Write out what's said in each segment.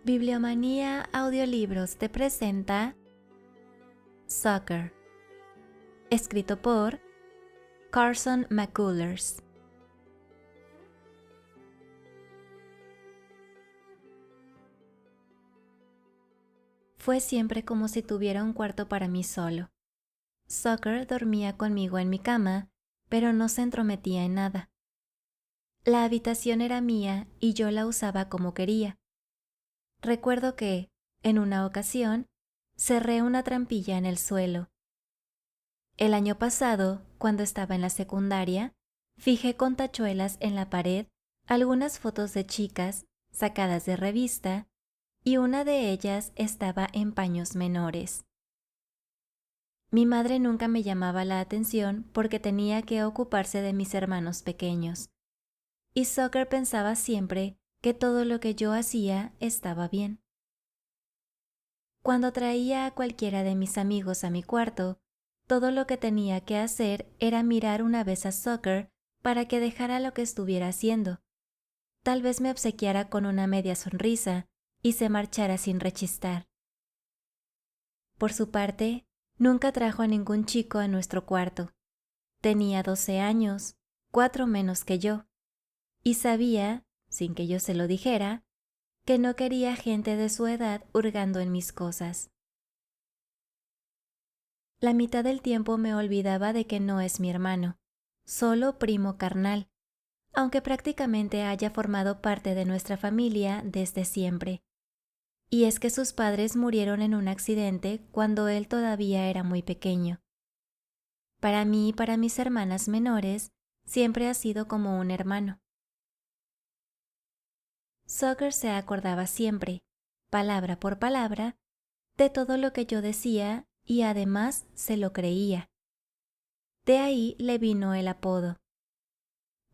Bibliomanía Audiolibros te presenta Soccer, escrito por Carson McCullers. Fue siempre como si tuviera un cuarto para mí solo. Soccer dormía conmigo en mi cama, pero no se entrometía en nada. La habitación era mía y yo la usaba como quería. Recuerdo que, en una ocasión, cerré una trampilla en el suelo. El año pasado, cuando estaba en la secundaria, fijé con tachuelas en la pared algunas fotos de chicas sacadas de revista y una de ellas estaba en paños menores. Mi madre nunca me llamaba la atención porque tenía que ocuparse de mis hermanos pequeños, y Soccer pensaba siempre que todo lo que yo hacía estaba bien. Cuando traía a cualquiera de mis amigos a mi cuarto, todo lo que tenía que hacer era mirar una vez a Soccer para que dejara lo que estuviera haciendo. Tal vez me obsequiara con una media sonrisa y se marchara sin rechistar. Por su parte, nunca trajo a ningún chico a nuestro cuarto. Tenía 12 años, 4 menos que yo, y sabía, sin que yo se lo dijera, que no quería gente de su edad hurgando en mis cosas. La mitad del tiempo me olvidaba de que no es mi hermano, solo primo carnal, aunque prácticamente haya formado parte de nuestra familia desde siempre. Y es que sus padres murieron en un accidente cuando él todavía era muy pequeño. Para mí y para mis hermanas menores, siempre ha sido como un hermano. Soccer se acordaba siempre, palabra por palabra, de todo lo que yo decía y además se lo creía. De ahí le vino el apodo.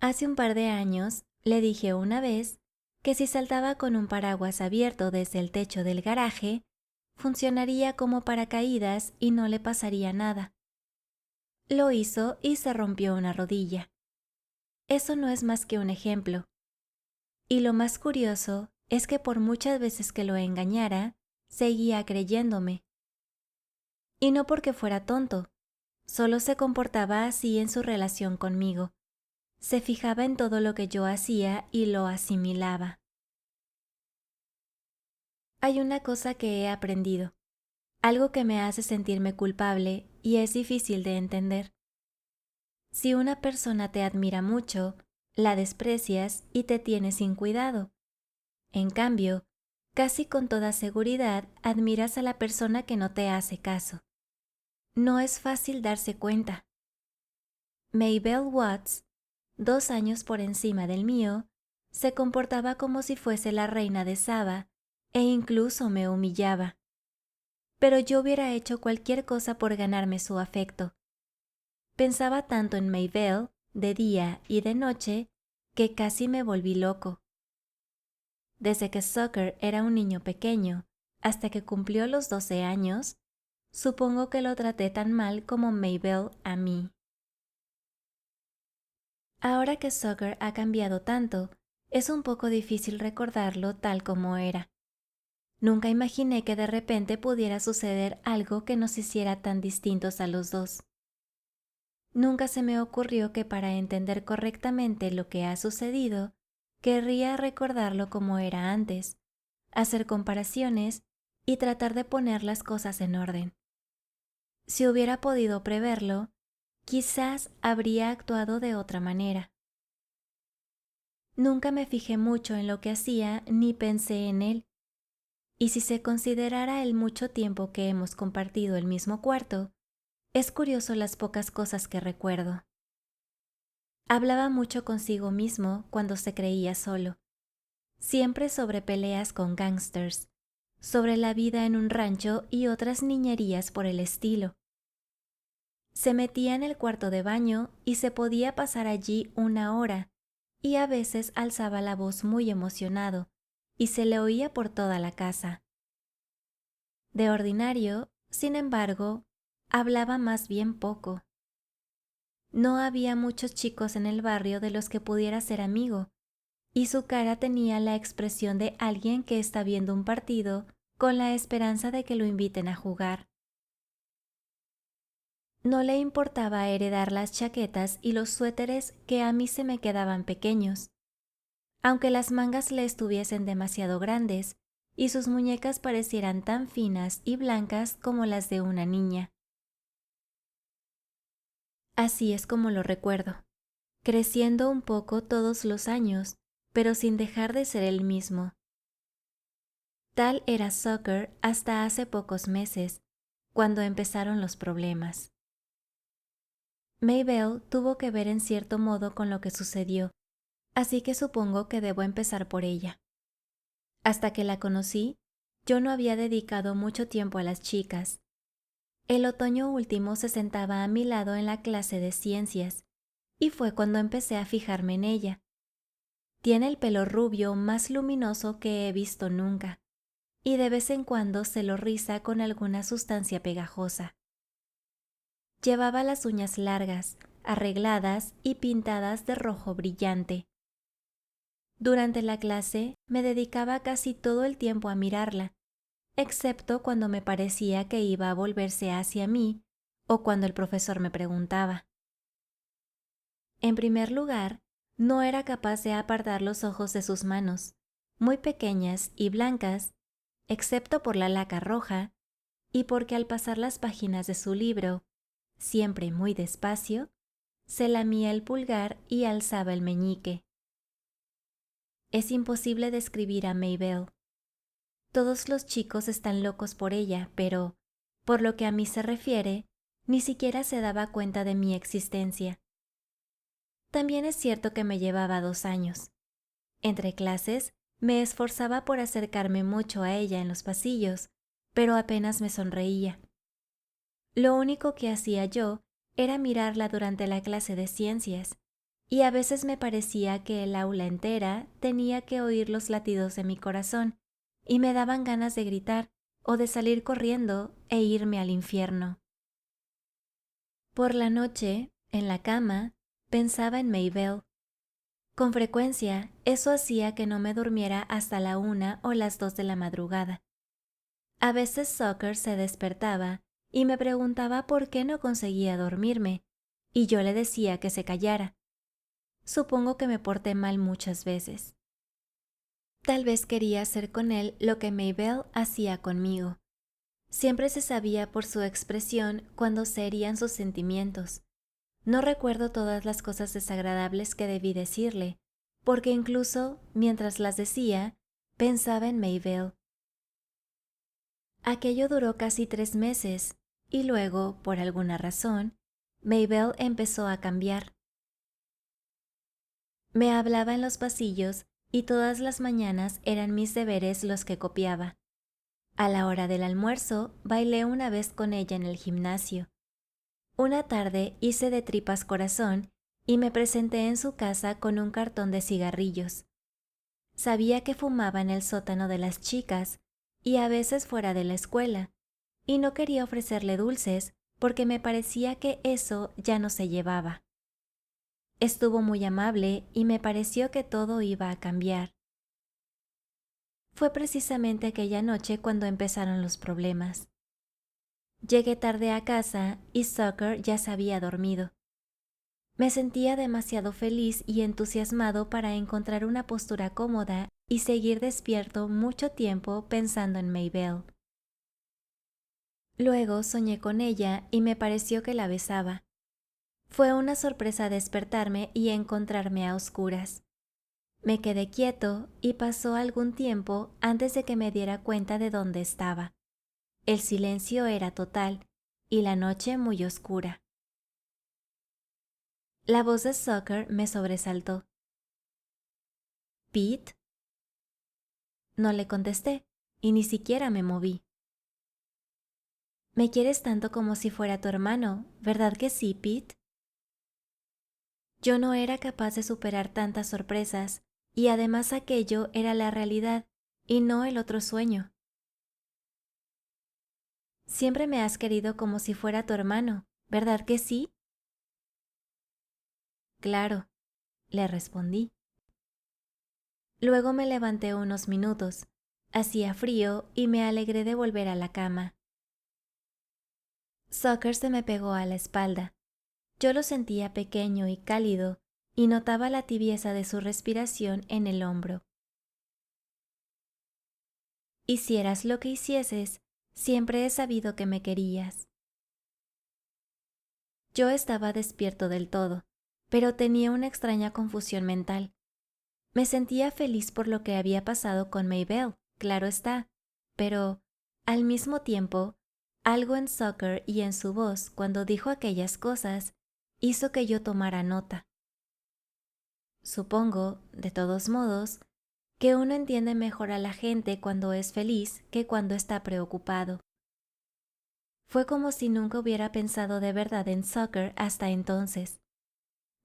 Hace un par de años le dije una vez que si saltaba con un paraguas abierto desde el techo del garaje, funcionaría como paracaídas y no le pasaría nada. Lo hizo y se rompió una rodilla. Eso no es más que un ejemplo. Y lo más curioso es que por muchas veces que lo engañara, seguía creyéndome. Y no porque fuera tonto, solo se comportaba así en su relación conmigo. Se fijaba en todo lo que yo hacía y lo asimilaba. Hay una cosa que he aprendido, algo que me hace sentirme culpable y es difícil de entender. Si una persona te admira mucho, la desprecias y te tiene sin cuidado. En cambio, casi con toda seguridad admiras a la persona que no te hace caso. No es fácil darse cuenta. Maybelle Watts, 2 años por encima del mío, se comportaba como si fuese la reina de Saba e incluso me humillaba. Pero yo hubiera hecho cualquier cosa por ganarme su afecto. Pensaba tanto en Maybelle, de día y de noche, que casi me volví loco. Desde que Soccer era un niño pequeño hasta que cumplió los 12 años, supongo que lo traté tan mal como Maybelle a mí. Ahora que Soccer ha cambiado tanto, es un poco difícil recordarlo tal como era. Nunca imaginé que de repente pudiera suceder algo que nos hiciera tan distintos a los dos. Nunca se me ocurrió que para entender correctamente lo que ha sucedido, querría recordarlo como era antes, hacer comparaciones y tratar de poner las cosas en orden. Si hubiera podido preverlo, quizás habría actuado de otra manera. Nunca me fijé mucho en lo que hacía ni pensé en él, y si se considerara el mucho tiempo que hemos compartido el mismo cuarto, es curioso las pocas cosas que recuerdo. Hablaba mucho consigo mismo cuando se creía solo, siempre sobre peleas con gángsters, sobre la vida en un rancho y otras niñerías por el estilo. Se metía en el cuarto de baño y se podía pasar allí 1 hora, y a veces alzaba la voz muy emocionado, y se le oía por toda la casa. De ordinario, sin embargo, hablaba más bien poco. No había muchos chicos en el barrio de los que pudiera ser amigo, y su cara tenía la expresión de alguien que está viendo un partido con la esperanza de que lo inviten a jugar. No le importaba heredar las chaquetas y los suéteres que a mí se me quedaban pequeños, aunque las mangas le estuviesen demasiado grandes y sus muñecas parecieran tan finas y blancas como las de una niña. Así es como lo recuerdo, creciendo un poco todos los años, pero sin dejar de ser el mismo. Tal era Soccer hasta hace pocos meses, cuando empezaron los problemas. Maybelle tuvo que ver en cierto modo con lo que sucedió, así que supongo que debo empezar por ella. Hasta que la conocí, yo no había dedicado mucho tiempo a las chicas. El otoño último se sentaba a mi lado en la clase de ciencias, y fue cuando empecé a fijarme en ella. Tiene el pelo rubio más luminoso que he visto nunca, y de vez en cuando se lo riza con alguna sustancia pegajosa. Llevaba las uñas largas, arregladas y pintadas de rojo brillante. Durante la clase me dedicaba casi todo el tiempo a mirarla, excepto cuando me parecía que iba a volverse hacia mí o cuando el profesor me preguntaba. En primer lugar, no era capaz de apartar los ojos de sus manos, muy pequeñas y blancas, excepto por la laca roja, y porque al pasar las páginas de su libro, siempre muy despacio, se lamía el pulgar y alzaba el meñique. Es imposible describir a Maybelle. Todos los chicos están locos por ella, pero, por lo que a mí se refiere, ni siquiera se daba cuenta de mi existencia. También es cierto que me llevaba 2 años. Entre clases, me esforzaba por acercarme mucho a ella en los pasillos, pero apenas me sonreía. Lo único que hacía yo era mirarla durante la clase de ciencias, y a veces me parecía que el aula entera tenía que oír los latidos de mi corazón, y me daban ganas de gritar o de salir corriendo e irme al infierno. Por la noche, en la cama, pensaba en Maybelle. Con frecuencia, eso hacía que no me durmiera hasta la 1 o las 2 de la madrugada. A veces Soccer se despertaba y me preguntaba por qué no conseguía dormirme, y yo le decía que se callara. Supongo que me porté mal muchas veces. Tal vez quería hacer con él lo que Maybelle hacía conmigo. Siempre se sabía por su expresión cuando se herían sus sentimientos. No recuerdo todas las cosas desagradables que debí decirle, porque incluso, mientras las decía, pensaba en Maybelle. Aquello duró casi 3 meses, y luego, por alguna razón, Maybelle empezó a cambiar. Me hablaba en los pasillos y todas las mañanas eran mis deberes los que copiaba. A la hora del almuerzo, bailé una vez con ella en el gimnasio. Una tarde hice de tripas corazón y me presenté en su casa con un cartón de cigarrillos. Sabía que fumaba en el sótano de las chicas y a veces fuera de la escuela, y no quería ofrecerle dulces porque me parecía que eso ya no se llevaba. Estuvo muy amable y me pareció que todo iba a cambiar. Fue precisamente aquella noche cuando empezaron los problemas. Llegué tarde a casa y Soccer ya se había dormido. Me sentía demasiado feliz y entusiasmado para encontrar una postura cómoda y seguir despierto mucho tiempo pensando en Maybelle. Luego soñé con ella y me pareció que la besaba. Fue una sorpresa despertarme y encontrarme a oscuras. Me quedé quieto y pasó algún tiempo antes de que me diera cuenta de dónde estaba. El silencio era total y la noche muy oscura. La voz de Soccer me sobresaltó. ¿Pete? No le contesté y ni siquiera me moví. Me quieres tanto como si fuera tu hermano, ¿verdad que sí, Pete? Yo no era capaz de superar tantas sorpresas, y además aquello era la realidad y no el otro sueño. Siempre me has querido como si fuera tu hermano, ¿verdad que sí? Claro, le respondí. Luego me levanté unos minutos. Hacía frío y me alegré de volver a la cama. Soccer se me pegó a la espalda. Yo lo sentía pequeño y cálido y notaba la tibieza de su respiración en el hombro. Hicieras lo que hicieses, siempre he sabido que me querías. Yo estaba despierto del todo, pero tenía una extraña confusión mental. Me sentía feliz por lo que había pasado con Maybelle, claro está, pero, al mismo tiempo, algo en Soccer y en su voz cuando dijo aquellas cosas hizo que yo tomara nota. Supongo, de todos modos, que uno entiende mejor a la gente cuando es feliz que cuando está preocupado. Fue como si nunca hubiera pensado de verdad en Soccer hasta entonces.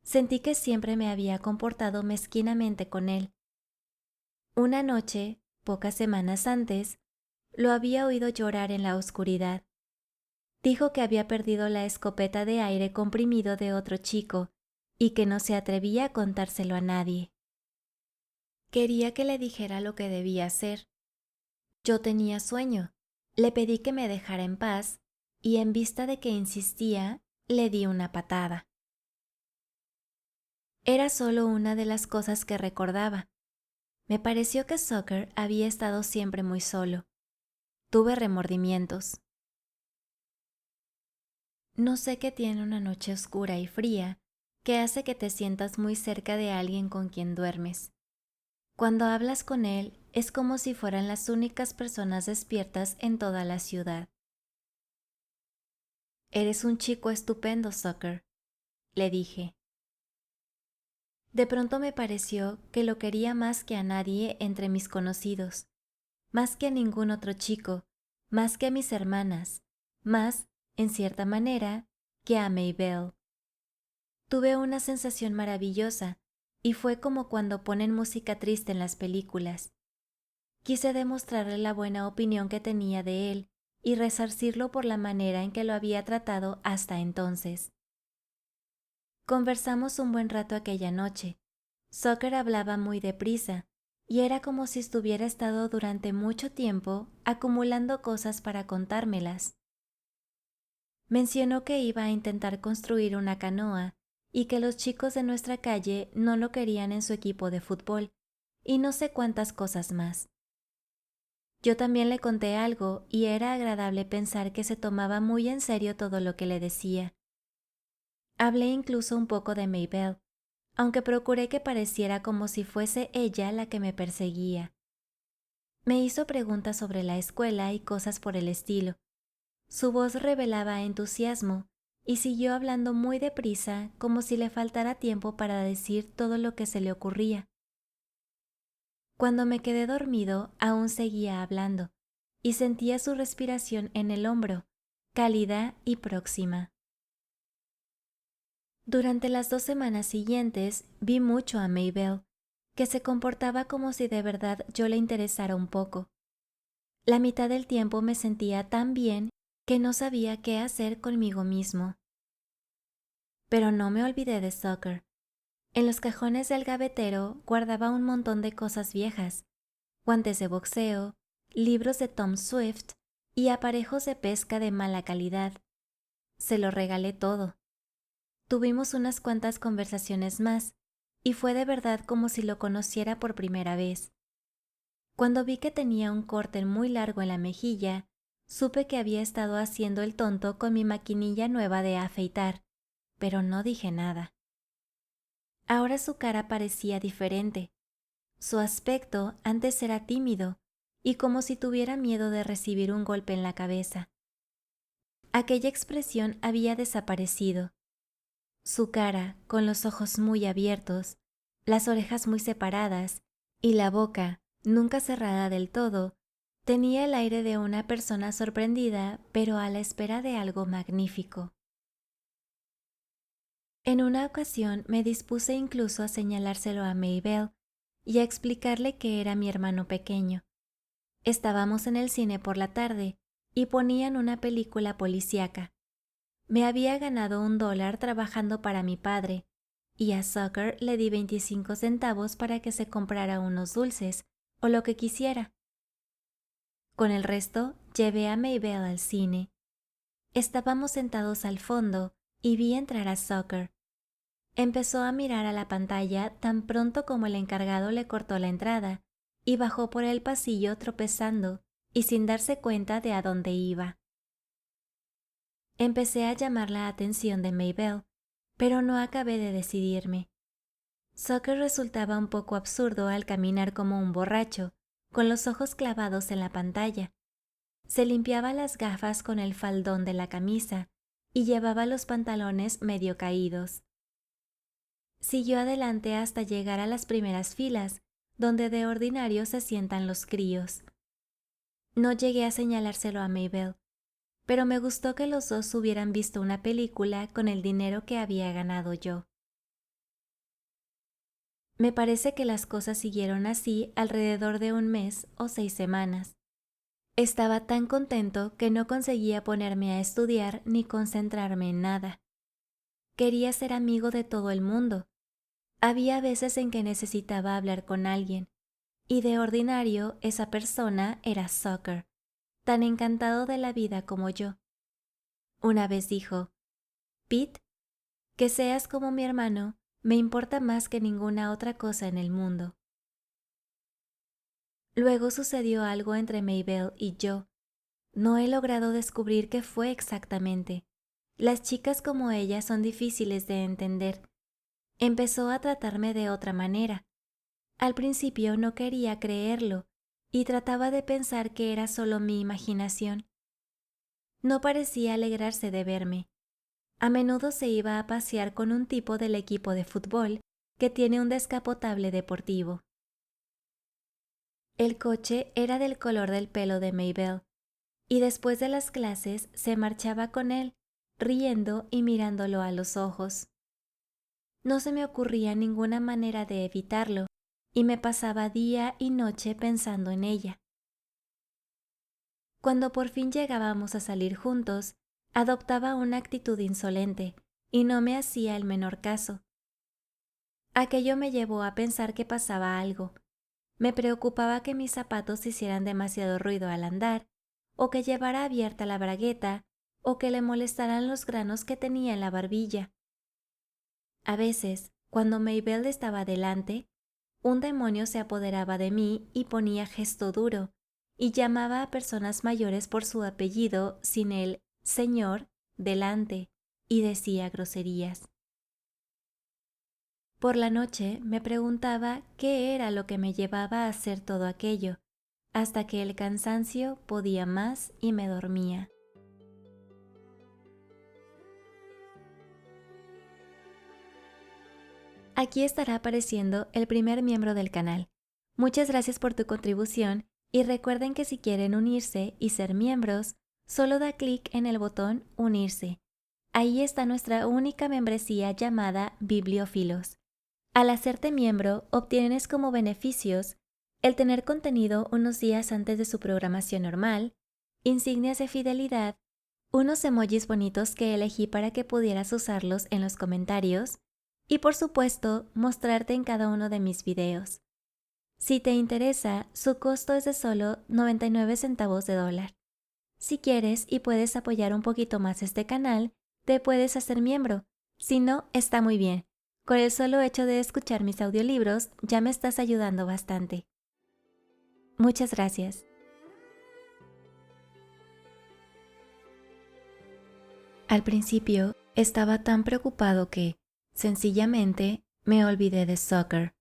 Sentí que siempre me había comportado mezquinamente con él. Una noche, pocas semanas antes, lo había oído llorar en la oscuridad. Dijo que había perdido la escopeta de aire comprimido de otro chico y que no se atrevía a contárselo a nadie. Quería que le dijera lo que debía hacer. Yo tenía sueño. Le pedí que me dejara en paz y en vista de que insistía, le di una patada. Era solo una de las cosas que recordaba. Me pareció que Soccer había estado siempre muy solo. Tuve remordimientos. No sé qué tiene una noche oscura y fría que hace que te sientas muy cerca de alguien con quien duermes. Cuando hablas con él es como si fueran las únicas personas despiertas en toda la ciudad. Eres un chico estupendo, Soccer, le dije. De pronto me pareció que lo quería más que a nadie entre mis conocidos, más que a ningún otro chico, más que a mis hermanas, más, en cierta manera, que a Maybelle. Tuve una sensación maravillosa y fue como cuando ponen música triste en las películas. Quise demostrarle la buena opinión que tenía de él y resarcirlo por la manera en que lo había tratado hasta entonces. Conversamos un buen rato aquella noche. Soccer hablaba muy deprisa y era como si estuviera estado durante mucho tiempo acumulando cosas para contármelas. Mencionó que iba a intentar construir una canoa y que los chicos de nuestra calle no lo querían en su equipo de fútbol, y no sé cuántas cosas más. Yo también le conté algo y era agradable pensar que se tomaba muy en serio todo lo que le decía. Hablé incluso un poco de Maybelle, aunque procuré que pareciera como si fuese ella la que me perseguía. Me hizo preguntas sobre la escuela y cosas por el estilo. Su voz revelaba entusiasmo y siguió hablando muy deprisa como si le faltara tiempo para decir todo lo que se le ocurría. Cuando me quedé dormido aún seguía hablando y sentía su respiración en el hombro, cálida y próxima. Durante las 2 semanas siguientes vi mucho a Maybelle, que se comportaba como si de verdad yo le interesara un poco. La mitad del tiempo me sentía tan bien que no sabía qué hacer conmigo mismo. Pero no me olvidé de Soccer. En los cajones del gavetero guardaba un montón de cosas viejas, guantes de boxeo, libros de Tom Swift y aparejos de pesca de mala calidad. Se lo regalé todo. Tuvimos unas cuantas conversaciones más y fue de verdad como si lo conociera por primera vez. Cuando vi que tenía un corte muy largo en la mejilla, supe que había estado haciendo el tonto con mi maquinilla nueva de afeitar, pero no dije nada. Ahora su cara parecía diferente. Su aspecto antes era tímido y como si tuviera miedo de recibir un golpe en la cabeza. Aquella expresión había desaparecido. Su cara, con los ojos muy abiertos, las orejas muy separadas y la boca, nunca cerrada del todo, tenía el aire de una persona sorprendida pero a la espera de algo magnífico. En una ocasión me dispuse incluso a señalárselo a Maybelle y a explicarle que era mi hermano pequeño. Estábamos en el cine por la tarde y ponían una película policíaca. Me había ganado $1 trabajando para mi padre, y a Soccer le di 25 centavos para que se comprara unos dulces o lo que quisiera. Con el resto, llevé a Maybelle al cine. Estábamos sentados al fondo y vi entrar a Soccer. Empezó a mirar a la pantalla tan pronto como el encargado le cortó la entrada y bajó por el pasillo tropezando y sin darse cuenta de a dónde iba. Empecé a llamar la atención de Maybelle, pero no acabé de decidirme. Soccer resultaba un poco absurdo al caminar como un borracho, con los ojos clavados en la pantalla. Se limpiaba las gafas con el faldón de la camisa y llevaba los pantalones medio caídos. Siguió adelante hasta llegar a las primeras filas, donde de ordinario se sientan los críos. No llegué a señalárselo a Maybelle, pero me gustó que los dos hubieran visto una película con el dinero que había ganado yo. Me parece que las cosas siguieron así alrededor de un mes o 6 semanas. Estaba tan contento que no conseguía ponerme a estudiar ni concentrarme en nada. Quería ser amigo de todo el mundo. Había veces en que necesitaba hablar con alguien, y de ordinario esa persona era Soccer, tan encantado de la vida como yo. Una vez dijo, «Pete, que seas como mi hermano me importa más que ninguna otra cosa en el mundo». Luego sucedió algo entre Maybelle y yo. No he logrado descubrir qué fue exactamente. Las chicas como ella son difíciles de entender. Empezó a tratarme de otra manera. Al principio no quería creerlo y trataba de pensar que era solo mi imaginación. No parecía alegrarse de verme. A menudo se iba a pasear con un tipo del equipo de fútbol que tiene un descapotable deportivo. El coche era del color del pelo de Maybelle, y después de las clases se marchaba con él, riendo y mirándolo a los ojos. No se me ocurría ninguna manera de evitarlo, y me pasaba día y noche pensando en ella. Cuando por fin llegábamos a salir juntos, adoptaba una actitud insolente, y no me hacía el menor caso. Aquello me llevó a pensar que pasaba algo. Me preocupaba que mis zapatos hicieran demasiado ruido al andar, o que llevara abierta la bragueta, o que le molestaran los granos que tenía en la barbilla. A veces, cuando Maybelle estaba delante, un demonio se apoderaba de mí y ponía gesto duro, y llamaba a personas mayores por su apellido sin el «señor» delante, y decía groserías. Por la noche me preguntaba qué era lo que me llevaba a hacer todo aquello, hasta que el cansancio podía más y me dormía. Aquí estará apareciendo el primer miembro del canal. Muchas gracias por tu contribución y recuerden que si quieren unirse y ser miembros, solo da clic en el botón Unirse. Ahí está nuestra única membresía llamada Bibliófilos. Al hacerte miembro, obtienes como beneficios el tener contenido unos días antes de su programación normal, insignias de fidelidad, unos emojis bonitos que elegí para que pudieras usarlos en los comentarios y, por supuesto, mostrarte en cada uno de mis videos. Si te interesa, su costo es de solo 99 centavos de dólar. Si quieres y puedes apoyar un poquito más este canal, te puedes hacer miembro. Si no, está muy bien. Con el solo hecho de escuchar mis audiolibros, ya me estás ayudando bastante. Muchas gracias. Al principio, estaba tan preocupado que, sencillamente, me olvidé de Soccer.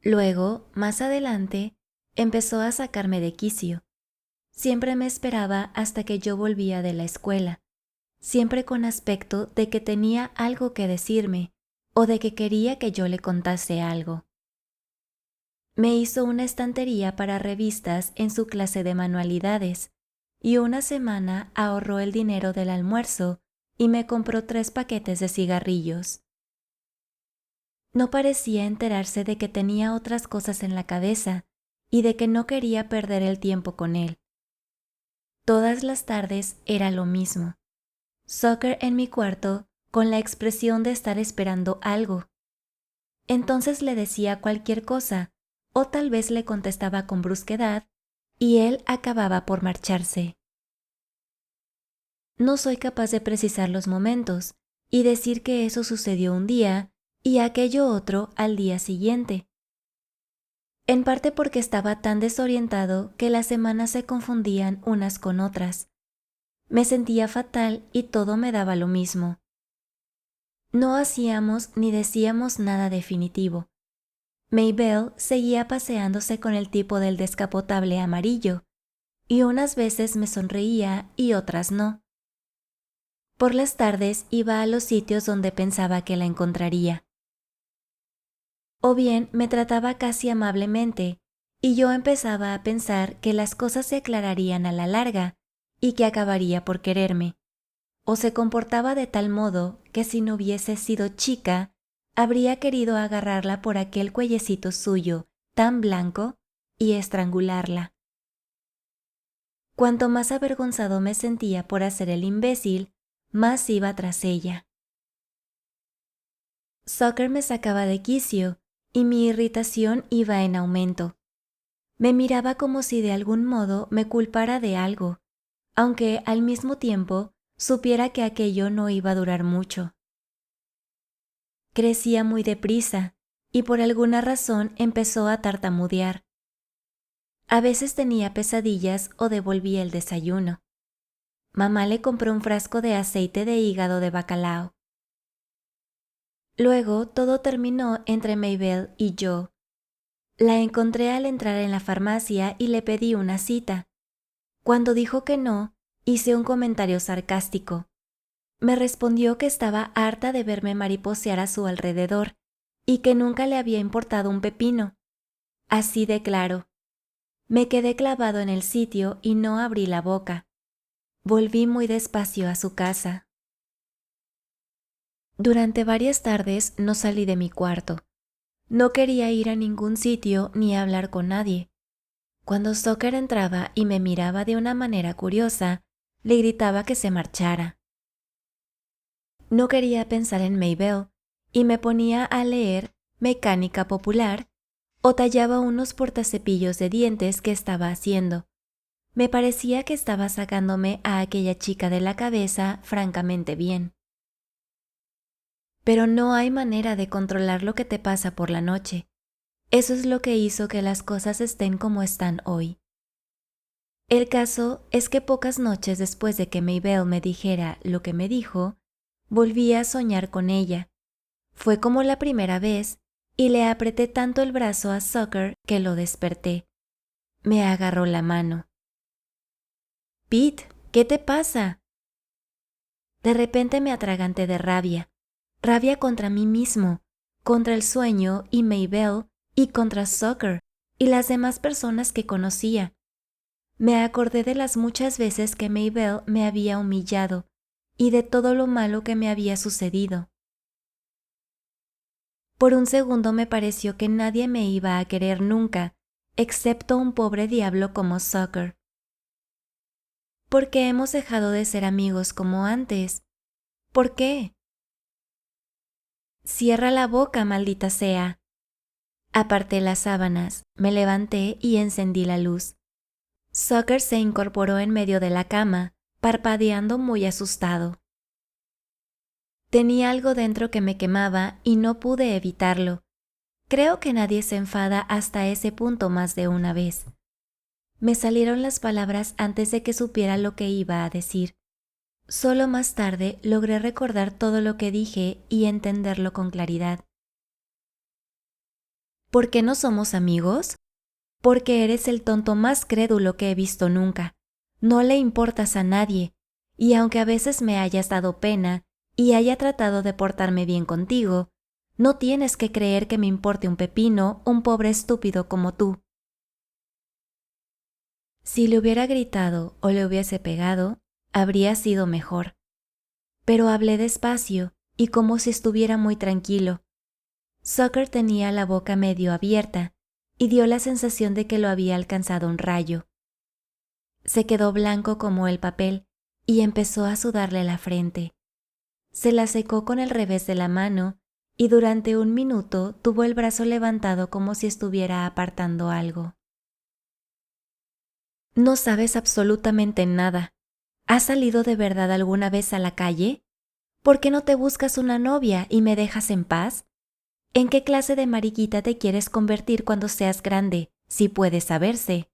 Luego, más adelante, empezó a sacarme de quicio. Siempre me esperaba hasta que yo volvía de la escuela, siempre con aspecto de que tenía algo que decirme o de que quería que yo le contase algo. Me hizo una estantería para revistas en su clase de manualidades y una semana ahorró el dinero del almuerzo y me compró 3 paquetes de cigarrillos. No parecía enterarse de que tenía otras cosas en la cabeza y de que no quería perder el tiempo con él. Todas las tardes era lo mismo. Soccer en mi cuarto con la expresión de estar esperando algo. Entonces le decía cualquier cosa, o tal vez le contestaba con brusquedad, y él acababa por marcharse. No soy capaz de precisar los momentos y decir que eso sucedió un día y aquello otro al día siguiente. En parte porque estaba tan desorientado que las semanas se confundían unas con otras. Me sentía fatal y todo me daba lo mismo. No hacíamos ni decíamos nada definitivo. Maybelle seguía paseándose con el tipo del descapotable amarillo, y unas veces me sonreía y otras no. Por las tardes iba a los sitios donde pensaba que la encontraría. O bien me trataba casi amablemente, y yo empezaba a pensar que las cosas se aclararían a la larga y que acabaría por quererme. O se comportaba de tal modo que si no hubiese sido chica, habría querido agarrarla por aquel cuellecito suyo, tan blanco, y estrangularla. Cuanto más avergonzado me sentía por hacer el imbécil, más iba tras ella. Sucker me sacaba de quicio y mi irritación iba en aumento. Me miraba como si de algún modo me culpara de algo, aunque al mismo tiempo supiera que aquello no iba a durar mucho. Crecía muy deprisa y por alguna razón empezó a tartamudear. A veces tenía pesadillas o devolvía el desayuno. Mamá le compró un frasco de aceite de hígado de bacalao. Luego todo terminó entre Maybelle y yo. La encontré al entrar en la farmacia y le pedí una cita. Cuando dijo que no, hice un comentario sarcástico. Me respondió que estaba harta de verme mariposear a su alrededor y que nunca le había importado un pepino. Así de claro. Me quedé clavado en el sitio y no abrí la boca. Volví muy despacio a su casa. Durante varias tardes no salí de mi cuarto. No quería ir a ningún sitio ni hablar con nadie. Cuando Sucker entraba y me miraba de una manera curiosa, le gritaba que se marchara. No quería pensar en Maybelle y me ponía a leer Mecánica Popular o tallaba unos portacepillos de dientes que estaba haciendo. Me parecía que estaba sacándome a aquella chica de la cabeza francamente bien. Pero no hay manera de controlar lo que te pasa por la noche. Eso es lo que hizo que las cosas estén como están hoy. El caso es que pocas noches después de que Maybelle me dijera lo que me dijo, volví a soñar con ella. Fue como la primera vez y le apreté tanto el brazo a Sucker que lo desperté. Me agarró la mano. «Pete, ¿qué te pasa?» De repente me atraganté de rabia. Rabia contra mí mismo, contra el sueño y Maybelle y contra Sucker y las demás personas que conocía. Me acordé de las muchas veces que Maybelle me había humillado y de todo lo malo que me había sucedido. Por un segundo me pareció que nadie me iba a querer nunca, excepto un pobre diablo como Sucker. ¿Por qué hemos dejado de ser amigos como antes? ¿Por qué? Cierra la boca, maldita sea. Aparté las sábanas, me levanté y encendí la luz. Sucker se incorporó en medio de la cama, parpadeando muy asustado. Tenía algo dentro que me quemaba y no pude evitarlo. Creo que nadie se enfada hasta ese punto más de una vez. Me salieron las palabras antes de que supiera lo que iba a decir. Solo más tarde logré recordar todo lo que dije y entenderlo con claridad. ¿Por qué no somos amigos? Porque eres el tonto más crédulo que he visto nunca. No le importas a nadie, y aunque a veces me hayas dado pena y haya tratado de portarme bien contigo, no tienes que creer que me importe un pepino un pobre estúpido como tú. Si le hubiera gritado o le hubiese pegado, habría sido mejor. Pero hablé despacio y como si estuviera muy tranquilo. Sucker tenía la boca medio abierta y dio la sensación de que lo había alcanzado un rayo. Se quedó blanco como el papel y empezó a sudarle la frente. Se la secó con el revés de la mano y durante un minuto tuvo el brazo levantado como si estuviera apartando algo. No sabes absolutamente nada. ¿Has salido de verdad alguna vez a la calle? ¿Por qué no te buscas una novia y me dejas en paz? ¿En qué clase de mariquita te quieres convertir cuando seas grande, si puede saberse?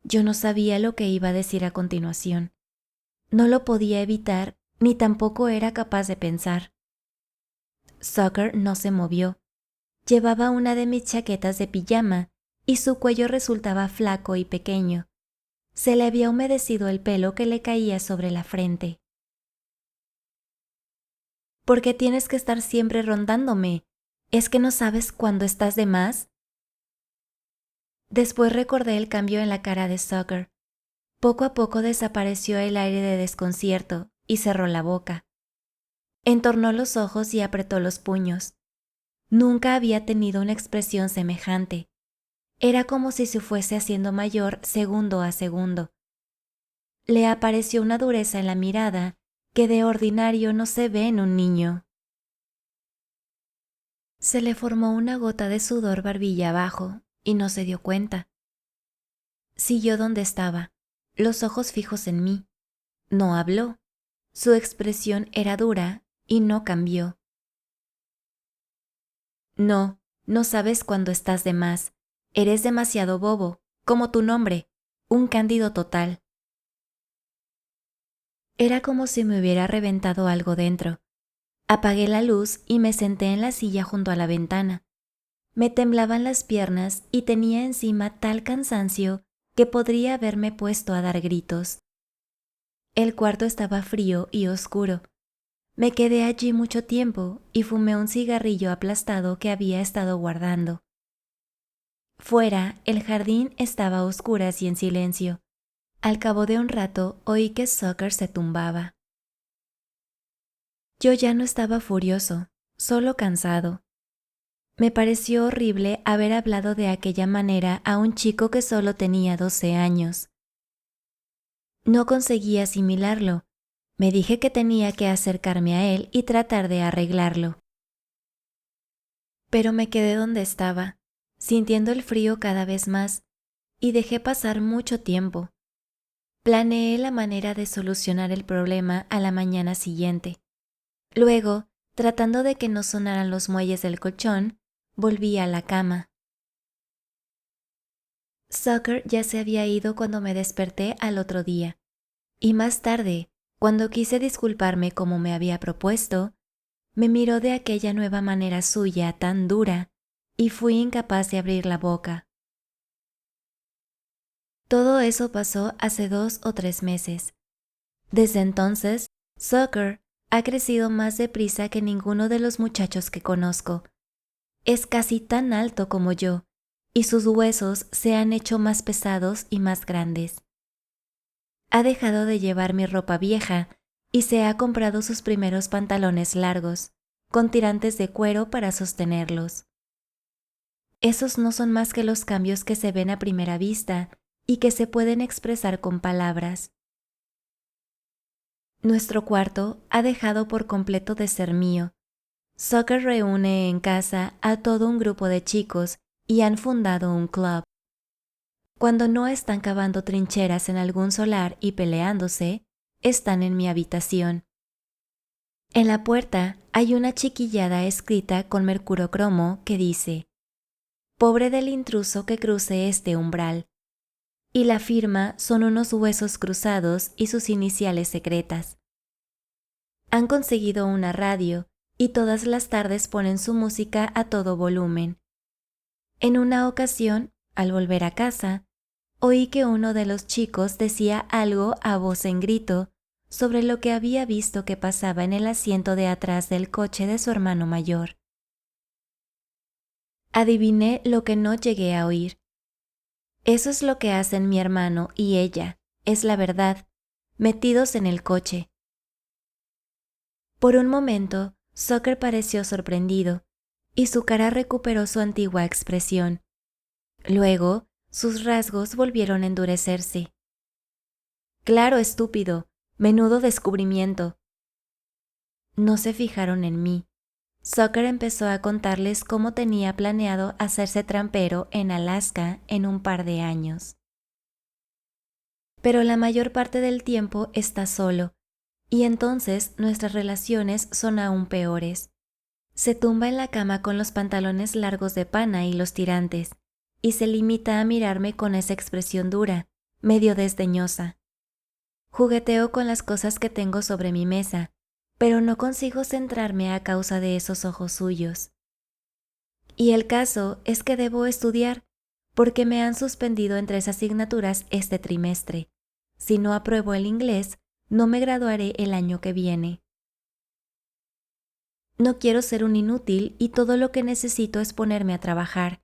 Yo no sabía lo que iba a decir a continuación. No lo podía evitar, ni tampoco era capaz de pensar. Sucker no se movió. Llevaba una de mis chaquetas de pijama y su cuello resultaba flaco y pequeño. Se le había humedecido el pelo que le caía sobre la frente. ¿Por qué tienes que estar siempre rondándome? ¿Es que no sabes cuándo estás de más? Después recordé el cambio en la cara de Sucker. Poco a poco desapareció el aire de desconcierto y cerró la boca. Entornó los ojos y apretó los puños. Nunca había tenido una expresión semejante. Era como si se fuese haciendo mayor segundo a segundo. Le apareció una dureza en la mirada que de ordinario no se ve en un niño. Se le formó una gota de sudor barbilla abajo y no se dio cuenta. Siguió donde estaba, los ojos fijos en mí. No habló. Su expresión era dura y no cambió. No, no sabes cuándo estás de más. Eres demasiado bobo, como tu nombre, un cándido total. Era como si me hubiera reventado algo dentro. Apagué la luz y me senté en la silla junto a la ventana. Me temblaban las piernas y tenía encima tal cansancio que podría haberme puesto a dar gritos. El cuarto estaba frío y oscuro. Me quedé allí mucho tiempo y fumé un cigarrillo aplastado que había estado guardando. Fuera, el jardín estaba a oscuras y en silencio. Al cabo de un rato oí que Sucker se tumbaba. Yo ya no estaba furioso, solo cansado. Me pareció horrible haber hablado de aquella manera a un chico que solo tenía 12 años. No conseguí asimilarlo. Me dije que tenía que acercarme a él y tratar de arreglarlo. Pero me quedé donde estaba, sintiendo el frío cada vez más, y dejé pasar mucho tiempo. Planeé la manera de solucionar el problema a la mañana siguiente. Luego, tratando de que no sonaran los muelles del colchón, volví a la cama. Sucker ya se había ido cuando me desperté al otro día, y más tarde, cuando quise disculparme como me había propuesto, me miró de aquella nueva manera suya tan dura y fui incapaz de abrir la boca. Todo eso pasó hace 2 o 3 meses. Desde entonces, Sucker ha crecido más deprisa que ninguno de los muchachos que conozco. Es casi tan alto como yo, y sus huesos se han hecho más pesados y más grandes. Ha dejado de llevar mi ropa vieja y se ha comprado sus primeros pantalones largos, con tirantes de cuero para sostenerlos. Esos no son más que los cambios que se ven a primera vista y que se pueden expresar con palabras. Nuestro cuarto ha dejado por completo de ser mío. Sucker reúne en casa a todo un grupo de chicos y han fundado un club. Cuando no están cavando trincheras en algún solar y peleándose, están en mi habitación. En la puerta hay una chiquillada escrita con mercurocromo que dice: «Pobre del intruso que cruce este umbral». Y la firma son unos huesos cruzados y sus iniciales secretas. Han conseguido una radio y todas las tardes ponen su música a todo volumen. En una ocasión, al volver a casa, oí que uno de los chicos decía algo a voz en grito sobre lo que había visto que pasaba en el asiento de atrás del coche de su hermano mayor. Adiviné lo que no llegué a oír. Eso es lo que hacen mi hermano y ella, es la verdad, metidos en el coche. Por un momento, Sucker pareció sorprendido, y su cara recuperó su antigua expresión. Luego, sus rasgos volvieron a endurecerse. «Claro, estúpido, menudo descubrimiento. no se fijaron en mí. Zucker empezó a contarles cómo tenía planeado hacerse trampero en Alaska en un par de años. Pero la mayor parte del tiempo está solo, y entonces nuestras relaciones son aún peores. Se tumba en la cama con los pantalones largos de pana y los tirantes, y se limita a mirarme con esa expresión dura, medio desdeñosa. Jugueteo con las cosas que tengo sobre mi mesa, pero no consigo centrarme a causa de esos ojos suyos. Y el caso es que debo estudiar, porque me han suspendido en 3 asignaturas este trimestre. Si no apruebo el inglés, no me graduaré el año que viene. No quiero ser un inútil y todo lo que necesito es ponerme a trabajar.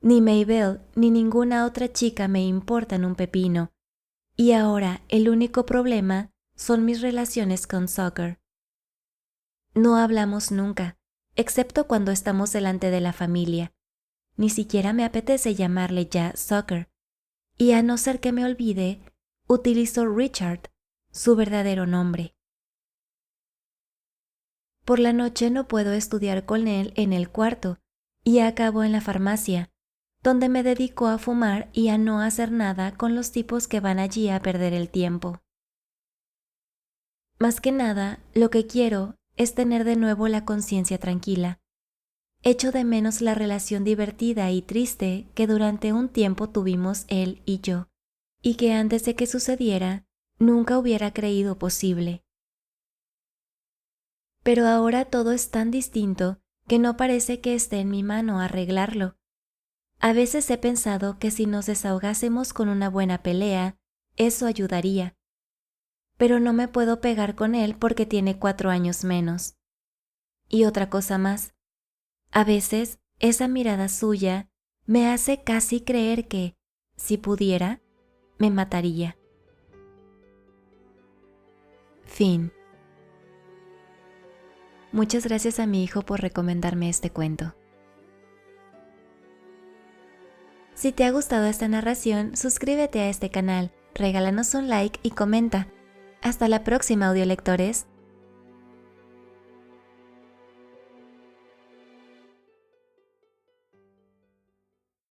Ni Maybelle ni ninguna otra chica me importan un pepino. Y ahora el único problema son mis relaciones con Zucker. No hablamos nunca, excepto cuando estamos delante de la familia. Ni siquiera me apetece llamarle ya Zucker. Y a no ser que me olvide, utilizo Richard, su verdadero nombre. Por la noche no puedo estudiar con él en el cuarto y acabo en la farmacia, donde me dedico a fumar y a no hacer nada con los tipos que van allí a perder el tiempo. Más que nada, lo que quiero es tener de nuevo la conciencia tranquila. Echo de menos la relación divertida y triste que durante un tiempo tuvimos él y yo, y que antes de que sucediera, nunca hubiera creído posible. Pero ahora todo es tan distinto que no parece que esté en mi mano arreglarlo. A veces he pensado que si nos desahogásemos con una buena pelea, eso ayudaría. Pero no me puedo pegar con él porque tiene 4 años menos. Y otra cosa más, a veces esa mirada suya me hace casi creer que, si pudiera, me mataría. Fin. Muchas gracias a mi hijo por recomendarme este cuento. Si te ha gustado esta narración, suscríbete a este canal, regálanos un like y comenta. Hasta la próxima, audiolectores.